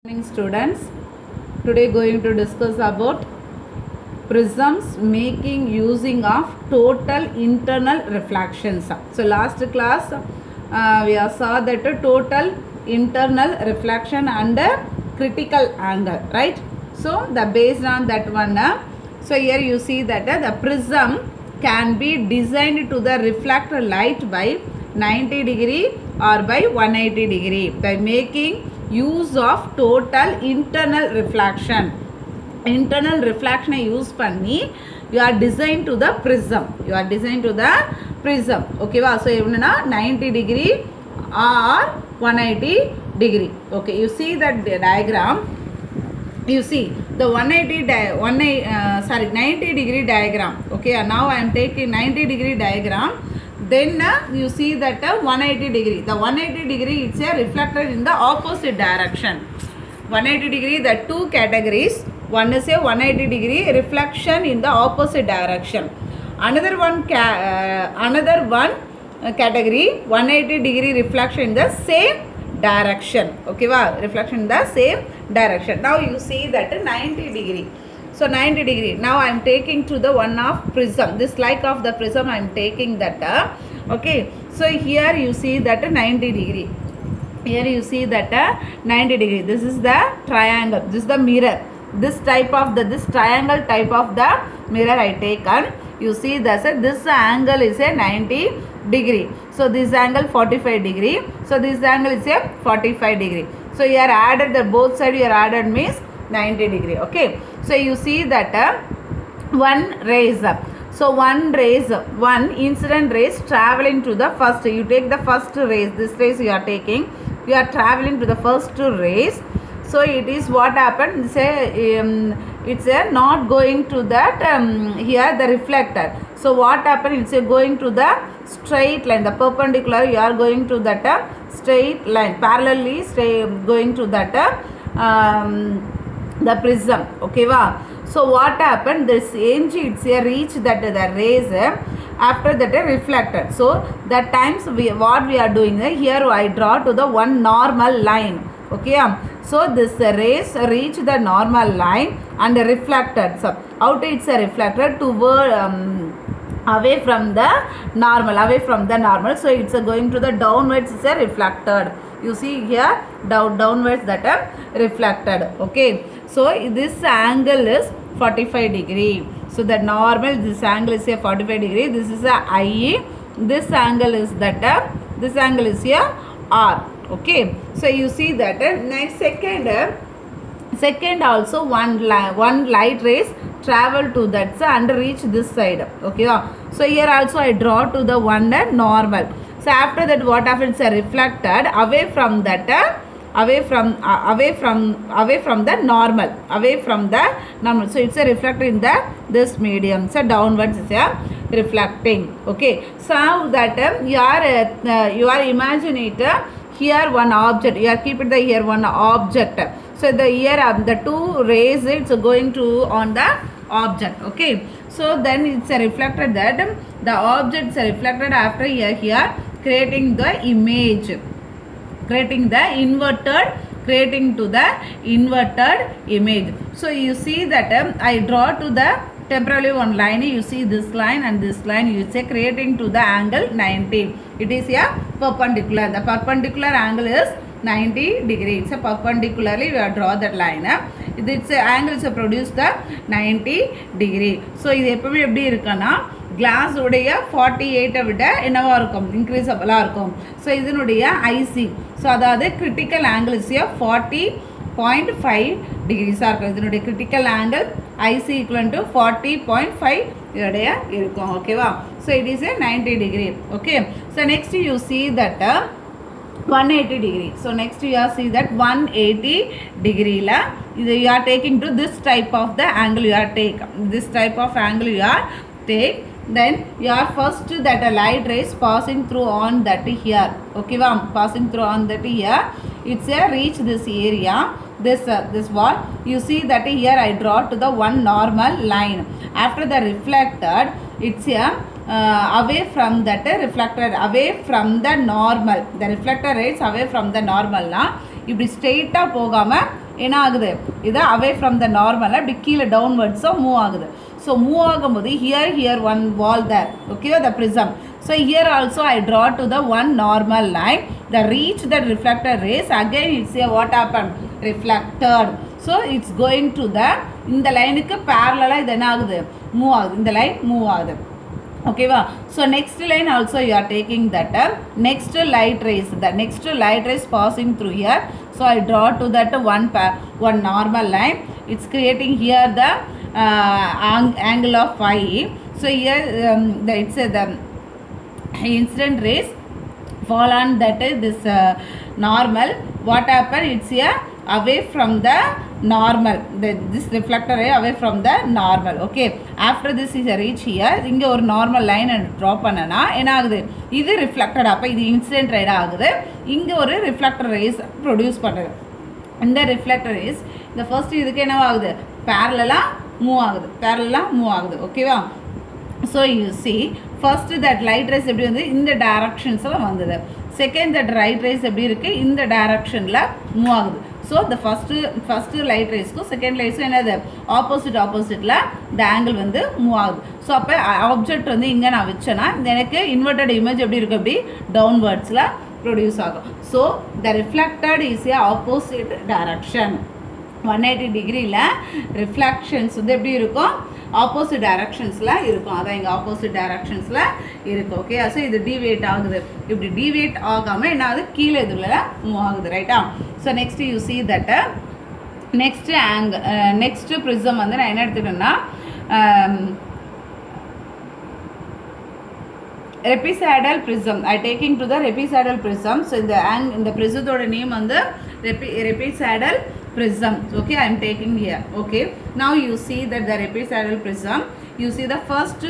Morning students, today going to discuss about prisms making using of total internal reflections. So last class we saw that total internal reflection and critical angle, right? So the based on that one, so here you see that the prism can be designed to the reflect light by 90 degree or by 180 degree by making use of total internal reflection. Internal reflection use பண்ணி you are designed to the prism. You are designed to the prism. Okay va? So என்னன்னா 90 degree or 180 degree. Okay, you see that the diagram. You see the 90 degree diagram. Okay, now I am taking 90 degree diagram. Then you see that 180 degree. The 180 degree it's a reflected in the opposite direction. 180 degree, the two categories. One is a 180 degree reflection in the opposite direction. Another one category 180 degree reflection in the same direction. Okay, wow, reflection in the same direction. Now you see that 90 degree. So 90 degree. Now I am taking to the one of prism. This like of the prism I am taking that. Okay. So here you see that 90 degree. Here you see that 90 degree. This is the triangle. This is the mirror. This type of this triangle type of the mirror I taken. You see that this angle is a 90 degree. So this angle 45 degree. So this angle is a 45 degree. So you are added the both side you are added means 90 degree. Okay, so you see that one rays up. So one incident rays traveling to the first. You take the first rays. This rays you are taking. You are traveling to the first rays. So it is what happened. It's a not going to that here the reflector. So what happened? It's a going to the straight line. The perpendicular you are going to that straight line. Parallelly going to that. The prism. Okay va? So what happened? This edge it's a reach that the rays after that reflected. So that times what we are doing here I draw to the one normal line. Okay, so this rays reach the normal line and reflected. So out it's a reflected toward away from the normal. So it's going to the downwards. It's a reflected. You see here downwards that reflected. Okay, so this angle is 45 degree. So the normal this angle is a 45 degree. This is a IE. This angle is that this angle is here R. Okay, so you see that next second also one light rays travel to that and reach this side. Okay, so here also I draw to the one normal. So after that what happens? Reflected away from that away from the normal. So it's a reflected in this medium. So downwards is a reflecting. Okay, so that you are imagine it here one object. You are keep it here one object. So the here the two rays it's going to on the object. Okay, so then it's a reflected that the objects are reflected after here creating the image, creating the inverted image. So you see that I draw to the temporarily one line. You see this line and this line. You say creating to the angle 90. It is a perpendicular. The perpendicular angle is 90 degree. It's a perpendicularly we have draw that line. It's a angle is produced the 90 degree. So இது எப்பவுமே எப்படி இருக்குன்னா glass உடைய 48 விட என்னவா இருக்கும் increaseable இருக்கும். So இதனுடைய IC. So அதாவது critical angle is 40.5 degrees இருக்கும். இதனுடைய critical angle IC equivalent to 40.5 இதனுடைய இருக்கும். Okay வா? So it is a 90 degree. Okay. So next you see that 180 degree. So next you are see that 180 degree la you are taking to this type of the angle you are take. This type of angle you are take. Then you are first that a light rays passing through on that here. Okay, passing through on that here. It's a reach this area. This wall. You see that here I draw to the one normal line. After the reflected, it's a away from that reflected away from the normal. The reflector rays away from the normal. இப்படி ஸ்ட்ரெயிட்டாக போகாமல் என்ன ஆகுது, இது அவே from the normal இப்படி கீழே டவுன்வர்ட்ஸாக move ஆகுது. ஸோ மூவ் ஆகும்போது here one wall there, okay, the prism. So here also I draw to the one normal line, the reach that reflected rays, again it's a what happened, reflected. So it's going to the, இந்த லைனுக்கு parallel இது என்ன ஆகுது, move ஆகுது, இந்த line move ஆகுது, ஓகேவா. So next line also you are taking that next light rays, the next light rays passing through here. So I draw to that one normal line, it's creating here the angle of phi. So here it's the incident rays fall on that this normal. What happened, it's here away from the normal, this reflector ray away from the normal, okay. After this is a reach here, இங்கே ஒரு normal line and draw பண்ணனா என்ன ஆகுது, இது reflected, அப்போ இது incident ray ஆகுது, இங்கே ஒரு reflector rays produce பண்ணுது. இந்த reflector rays இந்த first இதுக்கு என்ன ஆகுது, parallel மூவ் ஆகுது, ஓகேவா. So you see first that light race எப்படி வந்து இந்த டைரக்ஷன்ஸில் வந்தது, செகண்ட் தட் ரைட் ரேஸ் எப்படி இருக்குது, இந்த டைரக்ஷனில் மூவ் ஆகுது. ஸோ இந்த ஃபஸ்ட்டு லைட் ரேஸ்க்கும் செகண்ட் லைட்ஸும் என்னது, ஆப்போசிட்டில் இந்த ஆங்கிள் வந்து மூவ் ஆகுது. ஸோ அப்போ ஆப்ஜெக்ட் வந்து இங்கே நான் வச்சேன்னா எனக்கு இன்வெர்டட் இமேஜ் எப்படி இருக்குது, அப்படி டவுன்வர்ட்ஸில் ப்ரொடியூஸ் ஆகும். So the reflected is a opposite direction. 180 டிகிரியில் ரிஃப்ளெக்ஷன்ஸ் வந்து எப்படி இருக்கும், ஆப்போசிட் டைரக்ஷன்ஸில் இருக்கும், அதான் இங்கே ஆப்போசிட் டைரக்ஷன்ஸில் இருக்குது, ஓகே. ஸோ இது டிவியேட் ஆகுது, இப்படி டிவியேட் ஆகாமல் என்ன ஆகுது, கீழே இதில் மூவ் ஆகுது, ரைட்டா. So next you see that next prism வந்து நான் என்ன எடுத்துக்கிட்டேன்னா repicidal prism. I taking to the repicidal prism. So இந்த prismத்தோட நேம் வந்து repicidal prism, okay. I am taking here, okay. Now you see that the repicidal prism, you see the first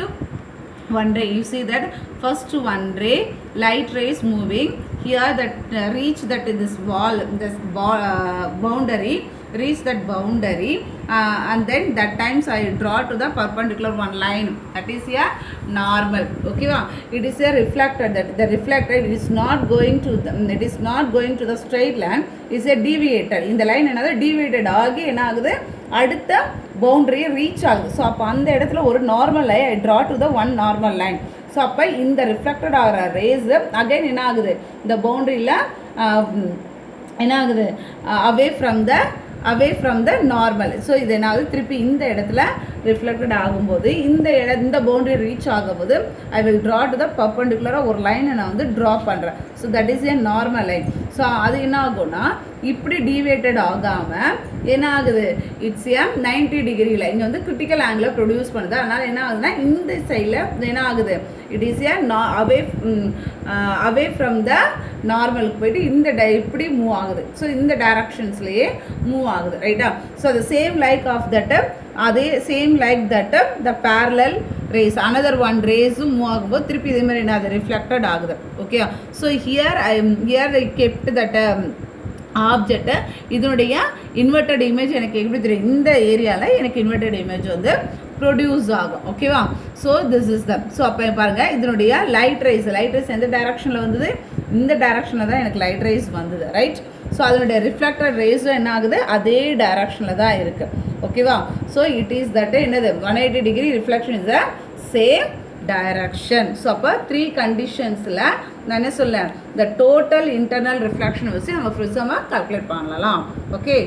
one ray, you see that first one ray, light rays moving here that reach that this wall, this boundary, reach that boundary, and then that times I draw to the perpendicular one line, that is a normal, okay. It is a reflector, that the reflector is not going to the straight line, is a deviated, இந்த line என்னது deviated ஆகி என்ன ஆகுது, அடுத்த பவுண்டரியை reach ஆகுது. So அப்போ அந்த இடத்துல ஒரு normal line I draw to the one normal line. So அப்போ இந்த ரிஃப்ளெக்டட் ஆகிற ரேஸ் அகைன் என்ன ஆகுது, இந்த பவுண்டரியில் என்ன ஆகுது, அவே ஃப்ரம் த நார்மல். ஸோ இது என்ன ஆகுது, திருப்பி இந்த இடத்துல ரிஃப்ளெக்டட் ஆகும்போது இந்த பவுண்டரி ரீச் ஆகும்போது I will draw to the பர்பண்டிகுலராக ஒரு லைனை நான் வந்து ட்ரா பண்ணுறேன். So that is a normal line. So அது என்ன ஆகும்னா இப்படி டிவியேட்டட் ஆகாமல் என்ன ஆகுது, இட்ஸ் ஏ 90 டிகிரியில் இங்கே வந்து கிரிட்டிக்கல் ஆங்கிளை ப்ரொடியூஸ் பண்ணுது. அதனால் என்ன ஆகுதுன்னா இந்த சைடில் என்ன ஆகுது, it is a away from the நார்மலுக்கு போயிட்டு இந்த இப்படி மூவ் ஆகுது. ஸோ இந்த டைரக்ஷன்ஸ்லேயே மூவ் ஆகுது, ரைட்டா. ஸோ அது சேம் லைக் ஆஃப் தட், அதே same like that the parallel rays another one ரேஸும் மூவ் ஆகும்போது திருப்பி இதே மாதிரி என்ன ஆகுது, ரிஃப்ளெக்டட் ஆகுது, okay. So here I kept that object, இதனுடைய இன்வெர்டட் இமேஜ் எனக்கு எப்படி தெரியும், இந்த ஏரியாவில் எனக்கு இன்வெர்டட் இமேஜ் வந்து ப்ரொடியூஸ் ஆகும், ஓகேவா. So this is the, so அப்போ பாருங்கள் இதனுடைய லைட் ரைஸ் எந்த டைரக்ஷனில் வந்தது, இந்த டைரக்ஷனில் தான் எனக்கு லைட் ரைஸ் வந்தது, ரைட். ஸோ அதனுடைய ரிஃப்ளெக்டட் ரேஸும் என்ன ஆகுது, அதே டைரக்ஷனில் தான் இருக்குது, ஓகேவா. ஸோ இட் இஸ் தட் என்னது 180 degree reflection is a same direction. So அப்போ 3 கண்டிஷன்ஸில் நான் என்ன சொல்லேன், த டோட்டல் இன்டர்னல் ரிஃப்ளெக்ஷன் வச்சு நம்ம ப்ரிசமாக கால்குலேட் பண்ணலாம், ஓகே.